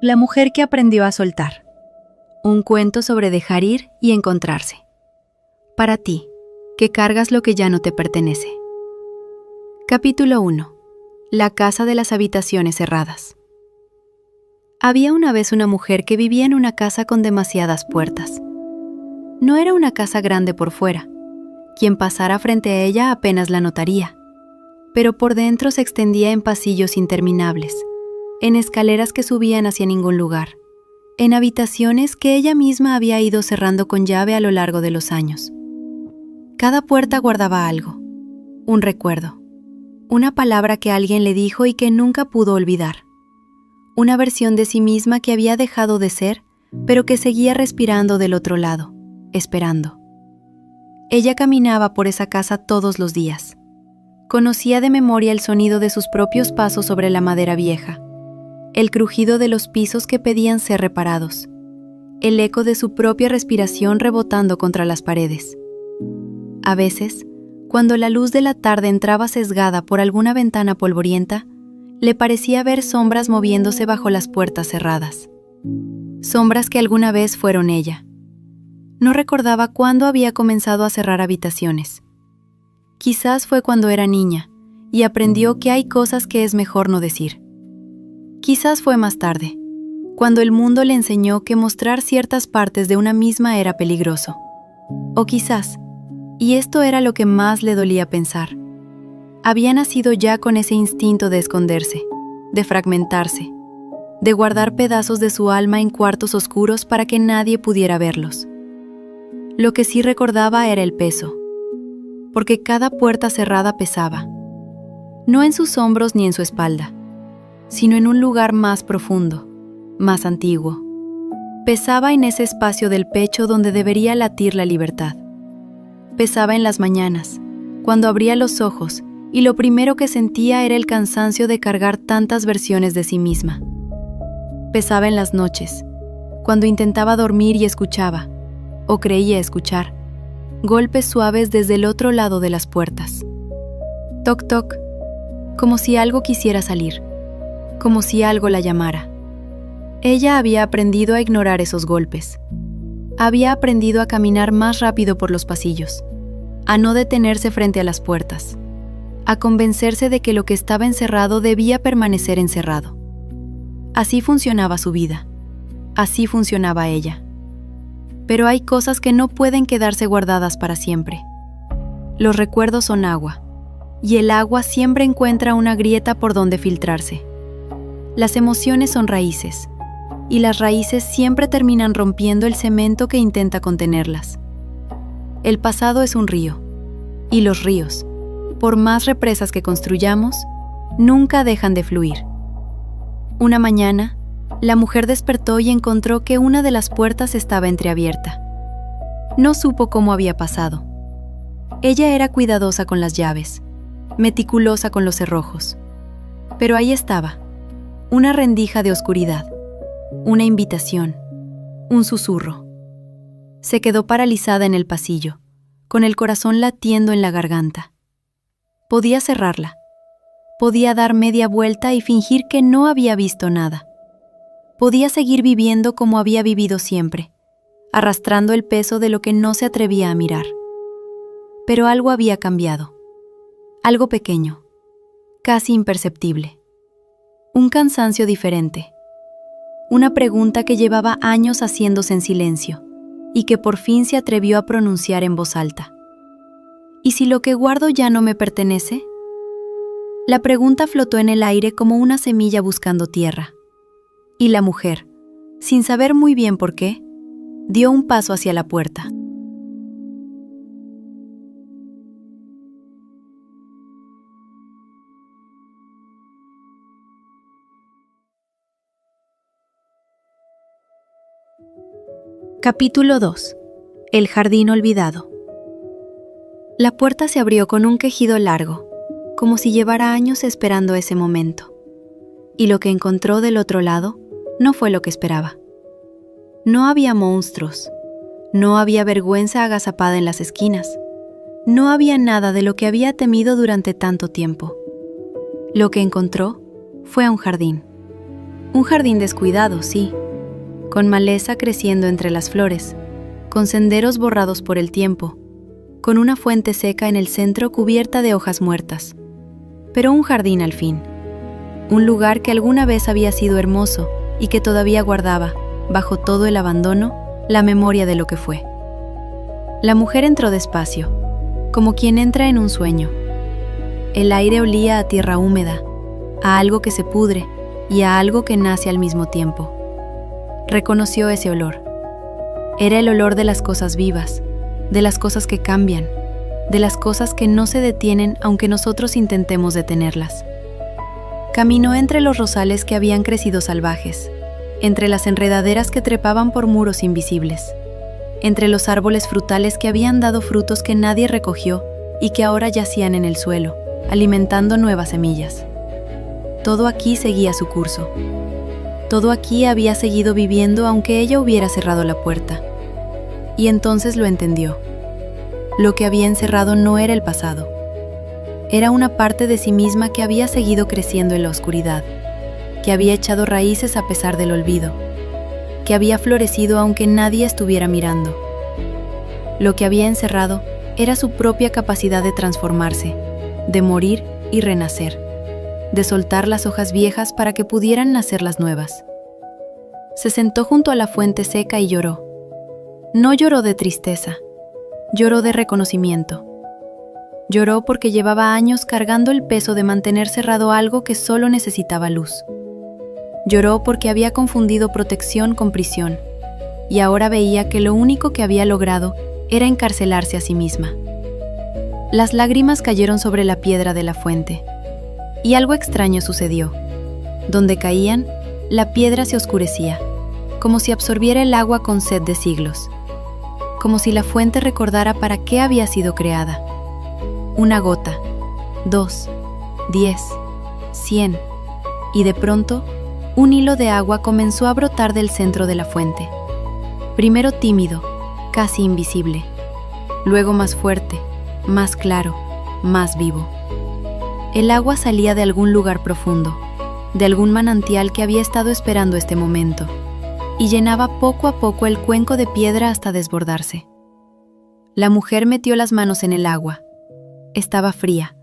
La mujer que aprendió a soltar. Un cuento sobre dejar ir y encontrarse. Para ti, que cargas lo que ya no te pertenece. Capítulo 1. La casa de las habitaciones cerradas. Había una vez una mujer que vivía en una casa con demasiadas puertas. No era una casa grande por fuera. Quien pasara frente a ella apenas la notaría, pero por dentro se extendía en pasillos interminables, en escaleras que subían hacia ningún lugar, en habitaciones que ella misma había ido cerrando con llave a lo largo de los años. Cada puerta guardaba algo, un recuerdo, una palabra que alguien le dijo y que nunca pudo olvidar, una versión de sí misma que había dejado de ser, pero que seguía respirando del otro lado, esperando. Ella caminaba por esa casa todos los días. Conocía de memoria el sonido de sus propios pasos sobre la madera vieja, el crujido de los pisos que pedían ser reparados, el eco de su propia respiración rebotando contra las paredes. A veces, cuando la luz de la tarde entraba sesgada por alguna ventana polvorienta, le parecía ver sombras moviéndose bajo las puertas cerradas. Sombras que alguna vez fueron ella. No recordaba cuándo había comenzado a cerrar habitaciones. Quizás fue cuando era niña y aprendió que hay cosas que es mejor no decir. Quizás fue más tarde, cuando el mundo le enseñó que mostrar ciertas partes de una misma era peligroso. O quizás, y esto era lo que más le dolía pensar, había nacido ya con ese instinto de esconderse, de fragmentarse, de guardar pedazos de su alma en cuartos oscuros para que nadie pudiera verlos. Lo que sí recordaba era el peso, porque cada puerta cerrada pesaba, no en sus hombros ni en su espalda, sino en un lugar más profundo, más antiguo. Pesaba en ese espacio del pecho donde debería latir la libertad. Pesaba en las mañanas, cuando abría los ojos y lo primero que sentía era el cansancio de cargar tantas versiones de sí misma. Pesaba en las noches, cuando intentaba dormir y escuchaba, o creía escuchar, golpes suaves desde el otro lado de las puertas. Toc toc, como si algo quisiera salir, como si algo la llamara. Ella había aprendido a ignorar esos golpes. Había aprendido a caminar más rápido por los pasillos, a no detenerse frente a las puertas, a convencerse de que lo que estaba encerrado debía permanecer encerrado. Así funcionaba su vida, así funcionaba ella. Pero hay cosas que no pueden quedarse guardadas para siempre. Los recuerdos son agua, y el agua siempre encuentra una grieta por donde filtrarse. Las emociones son raíces, y las raíces siempre terminan rompiendo el cemento que intenta contenerlas. El pasado es un río, y los ríos, por más represas que construyamos, nunca dejan de fluir. Una mañana, la mujer despertó y encontró que una de las puertas estaba entreabierta. No supo cómo había pasado. Ella era cuidadosa con las llaves, meticulosa con los cerrojos. Pero ahí estaba, una rendija de oscuridad, una invitación, un susurro. Se quedó paralizada en el pasillo, con el corazón latiendo en la garganta. Podía cerrarla. Podía dar media vuelta y fingir que no había visto nada. Podía seguir viviendo como había vivido siempre, arrastrando el peso de lo que no se atrevía a mirar. Pero algo había cambiado. Algo pequeño, casi imperceptible. Un cansancio diferente. Una pregunta que llevaba años haciéndose en silencio y que por fin se atrevió a pronunciar en voz alta. ¿Y si lo que guardo ya no me pertenece? La pregunta flotó en el aire como una semilla buscando tierra. Y la mujer, sin saber muy bien por qué, dio un paso hacia la puerta. Capítulo 2. El jardín olvidado. La puerta se abrió con un quejido largo, como si llevara años esperando ese momento. Y lo que encontró del otro lado no fue lo que esperaba. No había monstruos, no había vergüenza agazapada en las esquinas, no había nada de lo que había temido durante tanto tiempo. Lo que encontró fue un jardín. Un jardín descuidado, sí, con maleza creciendo entre las flores, con senderos borrados por el tiempo, con una fuente seca en el centro cubierta de hojas muertas. Pero un jardín al fin. Un lugar que alguna vez había sido hermoso y que todavía guardaba, bajo todo el abandono, la memoria de lo que fue. La mujer entró despacio, como quien entra en un sueño. El aire olía a tierra húmeda, a algo que se pudre y a algo que nace al mismo tiempo. Reconoció ese olor. Era el olor de las cosas vivas, de las cosas que cambian, de las cosas que no se detienen aunque nosotros intentemos detenerlas. Caminó entre los rosales que habían crecido salvajes, entre las enredaderas que trepaban por muros invisibles, entre los árboles frutales que habían dado frutos que nadie recogió y que ahora yacían en el suelo, alimentando nuevas semillas. Todo aquí seguía su curso. Todo aquí había seguido viviendo aunque ella hubiera cerrado la puerta. Y entonces lo entendió. Lo que había encerrado no era el pasado. Era una parte de sí misma que había seguido creciendo en la oscuridad, que había echado raíces a pesar del olvido, que había florecido aunque nadie estuviera mirando. Lo que había encerrado era su propia capacidad de transformarse, de morir y renacer, de soltar las hojas viejas para que pudieran nacer las nuevas. Se sentó junto a la fuente seca y lloró. No lloró de tristeza, lloró de reconocimiento. Lloró porque llevaba años cargando el peso de mantener cerrado algo que solo necesitaba luz. Lloró porque había confundido protección con prisión, y ahora veía que lo único que había logrado era encarcelarse a sí misma. Las lágrimas cayeron sobre la piedra de la fuente, y algo extraño sucedió. Donde caían, la piedra se oscurecía, como si absorbiera el agua con sed de siglos, como si la fuente recordara para qué había sido creada. Una gota, 2, 10, 100, y de pronto, un hilo de agua comenzó a brotar del centro de la fuente. Primero tímido, casi invisible, luego más fuerte, más claro, más vivo. El agua salía de algún lugar profundo, de algún manantial que había estado esperando este momento, y llenaba poco a poco el cuenco de piedra hasta desbordarse. La mujer metió las manos en el agua. Estaba fría,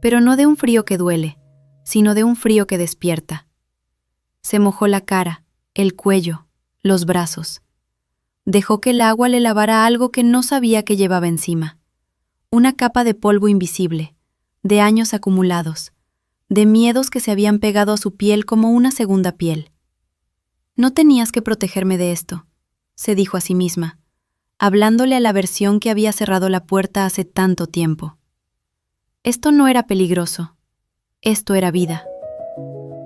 pero no de un frío que duele, sino de un frío que despierta. Se mojó la cara, el cuello, los brazos. Dejó que el agua le lavara algo que no sabía que llevaba encima. Una capa de polvo invisible, de años acumulados, de miedos que se habían pegado a su piel como una segunda piel. No tenías que protegerme de esto, se dijo a sí misma, hablándole a la versión que había cerrado la puerta hace tanto tiempo. Esto no era peligroso, esto era vida.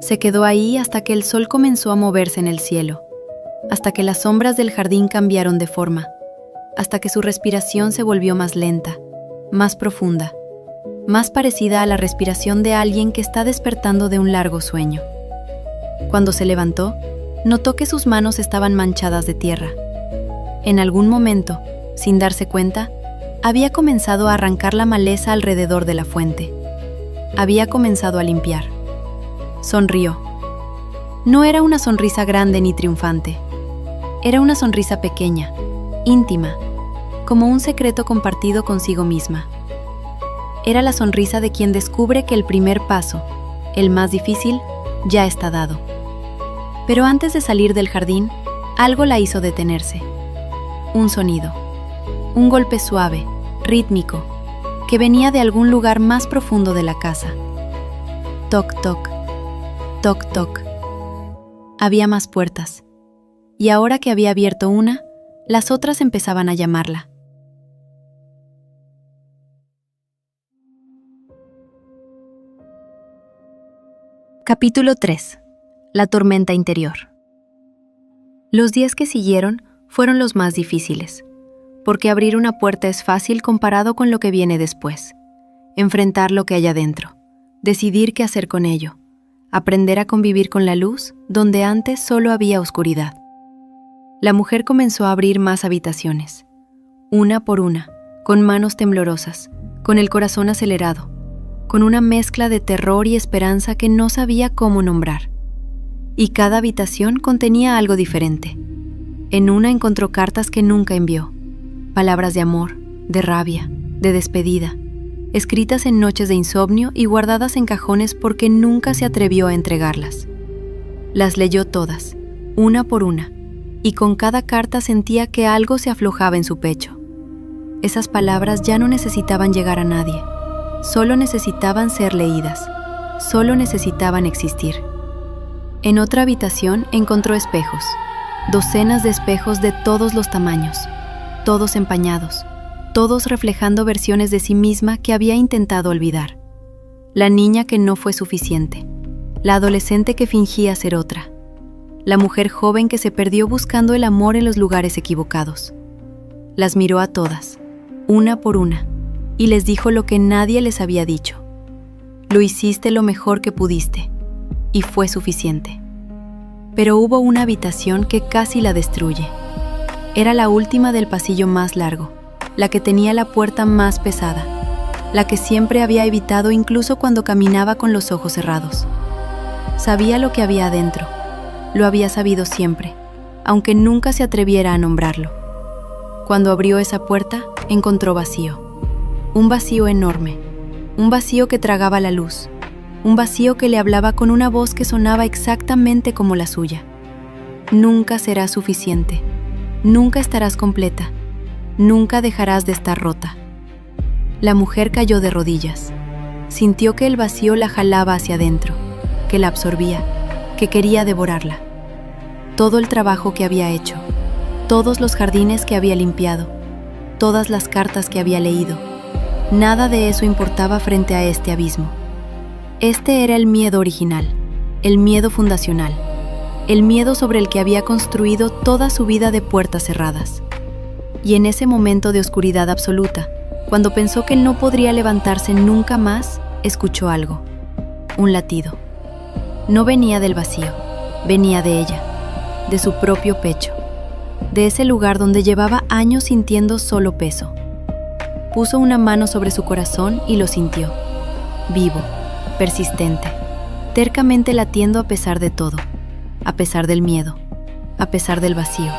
Se quedó ahí hasta que el sol comenzó a moverse en el cielo, hasta que las sombras del jardín cambiaron de forma, hasta que su respiración se volvió más lenta, más profunda, más parecida a la respiración de alguien que está despertando de un largo sueño. Cuando se levantó, notó que sus manos estaban manchadas de tierra. En algún momento, sin darse cuenta, había comenzado a arrancar la maleza alrededor de la fuente. Había comenzado a limpiar. Sonrió. No era una sonrisa grande ni triunfante. Era una sonrisa pequeña, íntima, como un secreto compartido consigo misma. Era la sonrisa de quien descubre que el primer paso, el más difícil, ya está dado. Pero antes de salir del jardín, algo la hizo detenerse. Un sonido. Un golpe suave, rítmico, que venía de algún lugar más profundo de la casa. Toc, toc, toc, toc. Había más puertas, y ahora que había abierto una, las otras empezaban a llamarla. Capítulo 3. La tormenta interior. Los días que siguieron fueron los más difíciles, porque abrir una puerta es fácil comparado con lo que viene después. Enfrentar lo que hay adentro, decidir qué hacer con ello, aprender a convivir con la luz donde antes solo había oscuridad. La mujer comenzó a abrir más habitaciones, una por una, con manos temblorosas, con el corazón acelerado, con una mezcla de terror y esperanza que no sabía cómo nombrar. y cada habitación contenía algo diferente. En una encontró cartas que nunca envió, palabras de amor, de rabia, de despedida, escritas en noches de insomnio y guardadas en cajones porque nunca se atrevió a entregarlas. Las leyó todas, una por una, y con cada carta sentía que algo se aflojaba en su pecho. Esas palabras ya no necesitaban llegar a nadie, solo necesitaban ser leídas, solo necesitaban existir. En otra habitación encontró espejos, docenas de espejos de todos los tamaños, todos empañados, todos reflejando versiones de sí misma que había intentado olvidar. La niña que no fue suficiente, la adolescente que fingía ser otra, la mujer joven que se perdió buscando el amor en los lugares equivocados. Las miró a todas, una por una, y les dijo lo que nadie les había dicho. Lo hiciste lo mejor que pudiste, y fue suficiente. Pero hubo una habitación que casi la destruye. Era la última del pasillo más largo, la que tenía la puerta más pesada, la que siempre había evitado incluso cuando caminaba con los ojos cerrados. Sabía lo que había adentro, lo había sabido siempre, aunque nunca se atreviera a nombrarlo. Cuando abrió esa puerta, encontró vacío. Un vacío enorme, un vacío que tragaba la luz, un vacío que le hablaba con una voz que sonaba exactamente como la suya. Nunca serás suficiente, nunca estarás completa, nunca dejarás de estar rota. La mujer cayó de rodillas. Sintió que el vacío la jalaba hacia adentro, que la absorbía, que quería devorarla. Todo el trabajo que había hecho, todos los jardines que había limpiado, todas las cartas que había leído, nada de eso importaba frente a este abismo. Este era el miedo original, el miedo fundacional, el miedo sobre el que había construido toda su vida de puertas cerradas. Y en ese momento de oscuridad absoluta, cuando pensó que no podría levantarse nunca más, escuchó algo, un latido. No venía del vacío, venía de ella, de su propio pecho, de ese lugar donde llevaba años sintiendo solo peso. Puso una mano sobre su corazón y lo sintió, vivo, persistente, tercamente latiendo a pesar de todo, a pesar del miedo, a pesar del vacío,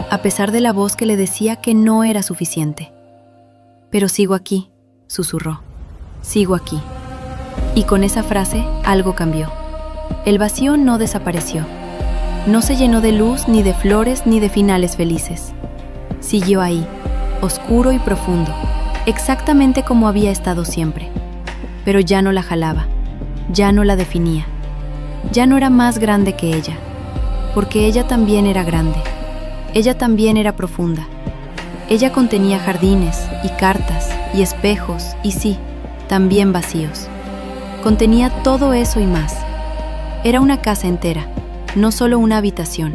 a pesar de la voz que le decía que no era suficiente. Pero sigo aquí, susurró, sigo aquí. Y con esa frase algo cambió. El vacío no desapareció. No se llenó de luz, ni de flores, ni de finales felices. Siguió ahí, oscuro y profundo, exactamente como había estado siempre. Pero ya no la jalaba, ya no la definía, ya no era más grande que ella, porque ella también era grande, ella también era profunda. Ella contenía jardines, y cartas, y espejos, y sí, también vacíos. Contenía todo eso y más. Era una casa entera, no solo una habitación.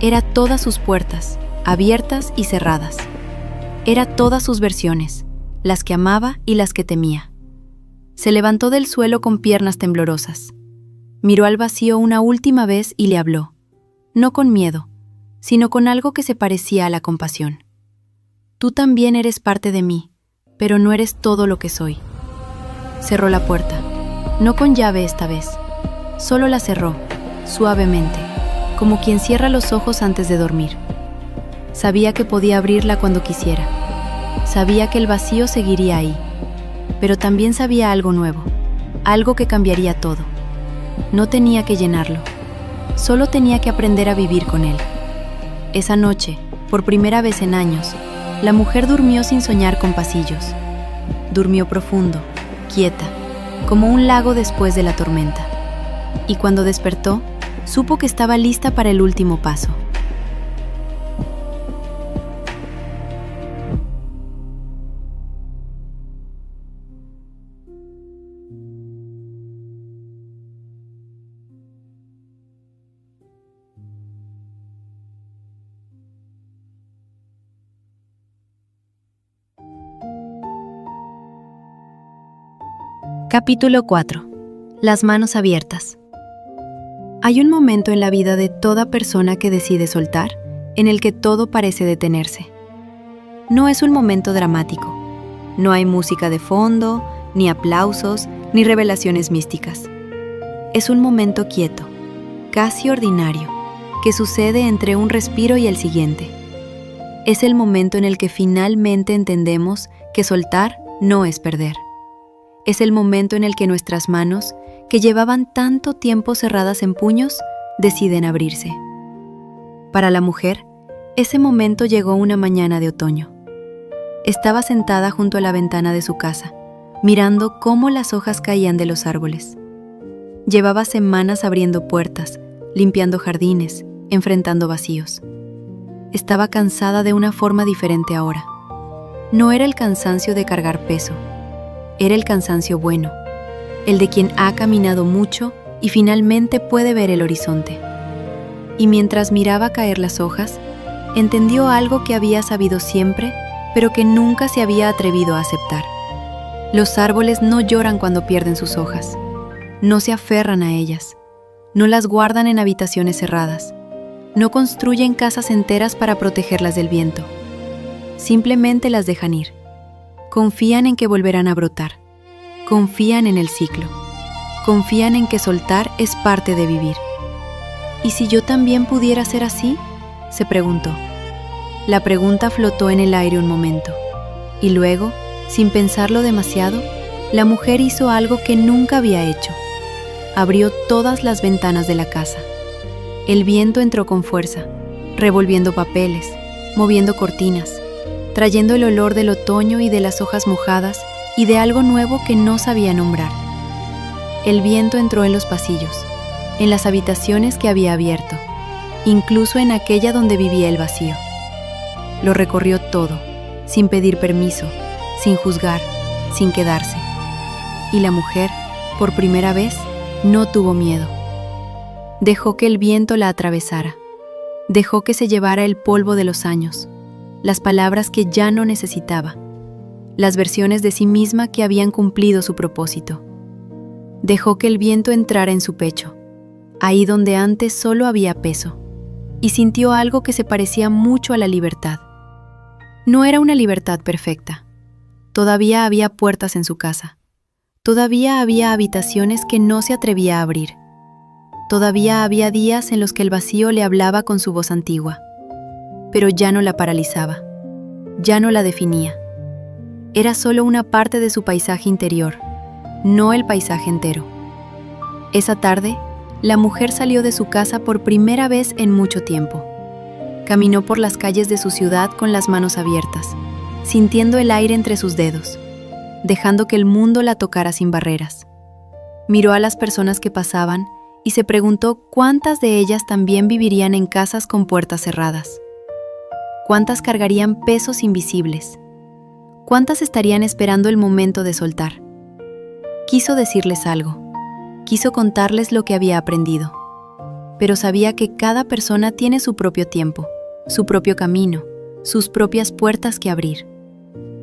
Era todas sus puertas, abiertas y cerradas. Era todas sus versiones, las que amaba y las que temía. Se levantó del suelo con piernas temblorosas. Miró al vacío una última vez y le habló, no con miedo, sino con algo que se parecía a la compasión. Tú también eres parte de mí, pero no eres todo lo que soy. Cerró la puerta, no con llave esta vez, solo la cerró, suavemente, como quien cierra los ojos antes de dormir. Sabía que podía abrirla cuando quisiera. Sabía que el vacío seguiría ahí, pero también sabía algo nuevo, algo que cambiaría todo. No tenía que llenarlo, solo tenía que aprender a vivir con él. Esa noche, por primera vez en años, la mujer durmió sin soñar con pasillos. Durmió profundo, quieta, como un lago después de la tormenta. Y cuando despertó, supo que estaba lista para el último paso. Capítulo 4. Las manos abiertas. Hay un momento en la vida de toda persona que decide soltar, en el que todo parece detenerse. No es un momento dramático. No hay música de fondo, ni aplausos, ni revelaciones místicas. Es un momento quieto. casi ordinario, que sucede entre un respiro y el siguiente. Es el momento en el que finalmente entendemos que soltar no es perder. Es el momento en el que nuestras manos, que llevaban tanto tiempo cerradas en puños, deciden abrirse. Para la mujer, ese momento llegó una mañana de otoño. Estaba sentada junto a la ventana de su casa, mirando cómo las hojas caían de los árboles. Llevaba semanas abriendo puertas, limpiando jardines, enfrentando vacíos. Estaba cansada de una forma diferente ahora. No era el cansancio de cargar peso, era el cansancio bueno, el de quien ha caminado mucho y finalmente puede ver el horizonte. Y mientras miraba caer las hojas, entendió algo que había sabido siempre, pero que nunca se había atrevido a aceptar. Los árboles no lloran cuando pierden sus hojas, no se aferran a ellas, no las guardan en habitaciones cerradas, no construyen casas enteras para protegerlas del viento. Simplemente las dejan ir. Confían en que volverán a brotar. Confían en el ciclo. Confían en que soltar es parte de vivir. ¿Y si yo también pudiera ser así?, se preguntó. La pregunta flotó en el aire un momento, y luego, sin pensarlo demasiado, la mujer hizo algo que nunca había hecho. Abrió todas las ventanas de la casa. El viento entró con fuerza, revolviendo papeles, moviendo cortinas, trayendo el olor del otoño y de las hojas mojadas y de algo nuevo que no sabía nombrar. El viento entró en los pasillos, en las habitaciones que había abierto, incluso en aquella donde vivía el vacío. Lo recorrió todo, sin pedir permiso, sin juzgar, sin quedarse. Y la mujer, por primera vez, no tuvo miedo. Dejó que el viento la atravesara. Dejó que se llevara el polvo de los años, las palabras que ya no necesitaba, las versiones de sí misma que habían cumplido su propósito. Dejó que el viento entrara en su pecho, ahí donde antes solo había peso, y sintió algo que se parecía mucho a la libertad. No era una libertad perfecta. Todavía había puertas en su casa. Todavía había habitaciones que no se atrevía a abrir. Todavía había días en los que el vacío le hablaba con su voz antigua. Pero ya no la paralizaba. Ya no la definía. Era solo una parte de su paisaje interior, no el paisaje entero. Esa tarde, la mujer salió de su casa por primera vez en mucho tiempo. Caminó por las calles de su ciudad con las manos abiertas, sintiendo el aire entre sus dedos, dejando que el mundo la tocara sin barreras. Miró a las personas que pasaban y se preguntó cuántas de ellas también vivirían en casas con puertas cerradas. ¿Cuántas cargarían pesos invisibles? ¿Cuántas estarían esperando el momento de soltar? Quiso decirles algo. Quiso contarles lo que había aprendido. Pero sabía que cada persona tiene su propio tiempo, su propio camino, sus propias puertas que abrir.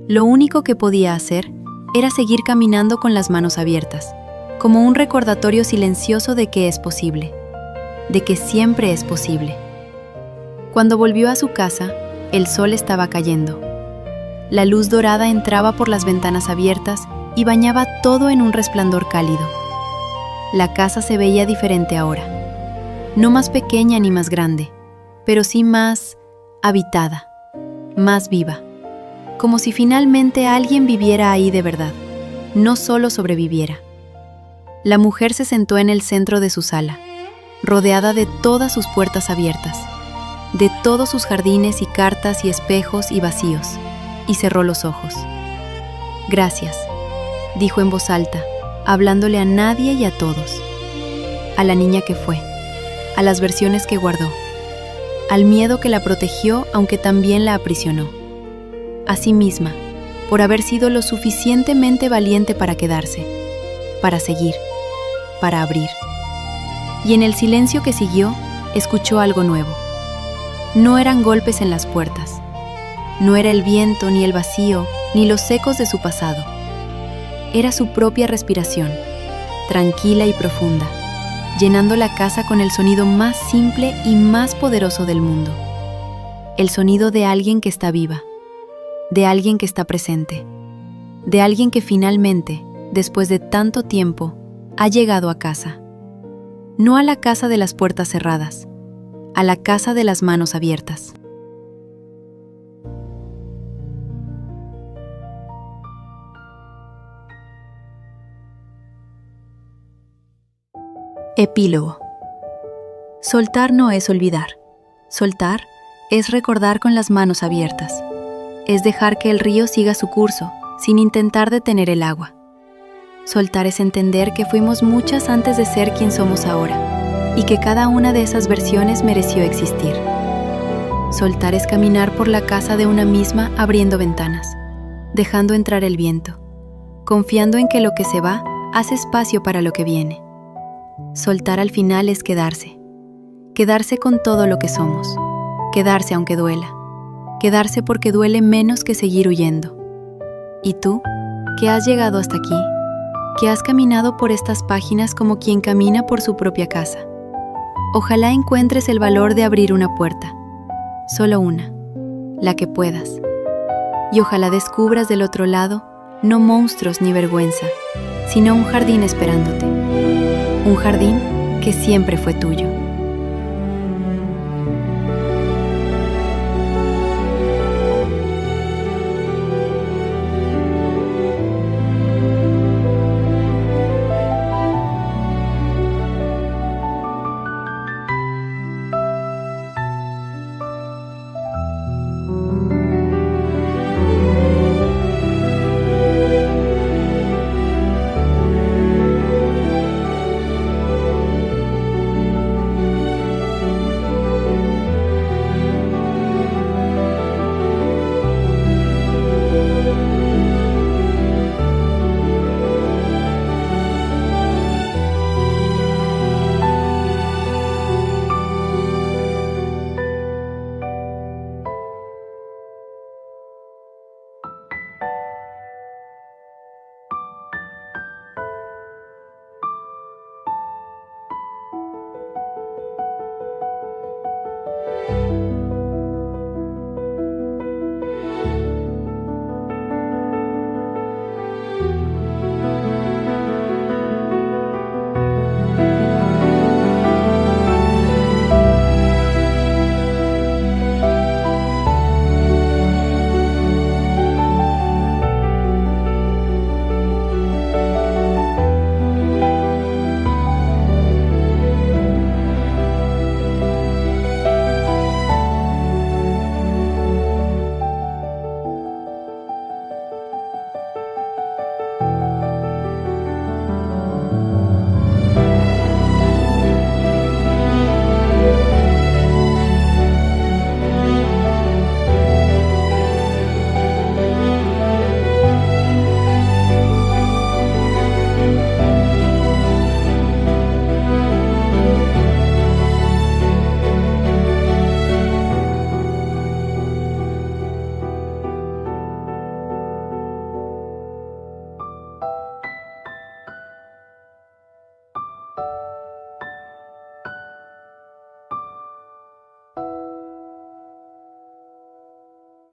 Lo único que podía hacer era seguir caminando con las manos abiertas, como un recordatorio silencioso de que es posible, de que siempre es posible. Cuando volvió a su casa, el sol estaba cayendo. La luz dorada entraba por las ventanas abiertas y bañaba todo en un resplandor cálido. La casa se veía diferente ahora. No más pequeña ni más grande, pero sí más habitada, más viva. Como si finalmente alguien viviera ahí de verdad, no solo sobreviviera. La mujer se sentó en el centro de su sala, rodeada de todas sus puertas abiertas, de todos sus jardines y cartas y espejos y vacíos, y cerró los ojos. «Gracias», dijo en voz alta, hablándole a nadie y a todos. A la niña que fue, a las versiones que guardó, al miedo que la protegió aunque también la aprisionó. A sí misma, por haber sido lo suficientemente valiente para quedarse, para seguir, para abrir. Y en el silencio que siguió, escuchó algo nuevo. No eran golpes en las puertas. No era el viento, ni el vacío, ni los ecos de su pasado. Era su propia respiración, tranquila y profunda, llenando la casa con el sonido más simple y más poderoso del mundo. El sonido de alguien que está viva, de alguien que está presente, de alguien que finalmente, después de tanto tiempo, ha llegado a casa. no a la casa de las puertas cerradas, a la casa de las manos abiertas. Epílogo. Soltar no es olvidar. Soltar es recordar con las manos abiertas. Es dejar que el río siga su curso, sin intentar detener el agua. Soltar es entender que fuimos muchas antes de ser quien somos ahora, y que cada una de esas versiones mereció existir. Soltar es caminar por la casa de una misma abriendo ventanas, dejando entrar el viento, confiando en que lo que se va hace espacio para lo que viene. Soltar al final es quedarse con todo lo que somos, quedarse aunque duela, quedarse porque duele menos que seguir huyendo. ¿Y tú, que has llegado hasta aquí, que has caminado por estas páginas como quien camina por su propia casa? Ojalá encuentres el valor de abrir una puerta, solo una, la que puedas. Y ojalá descubras del otro lado no monstruos ni vergüenza, sino un jardín esperándote. Un jardín que siempre fue tuyo.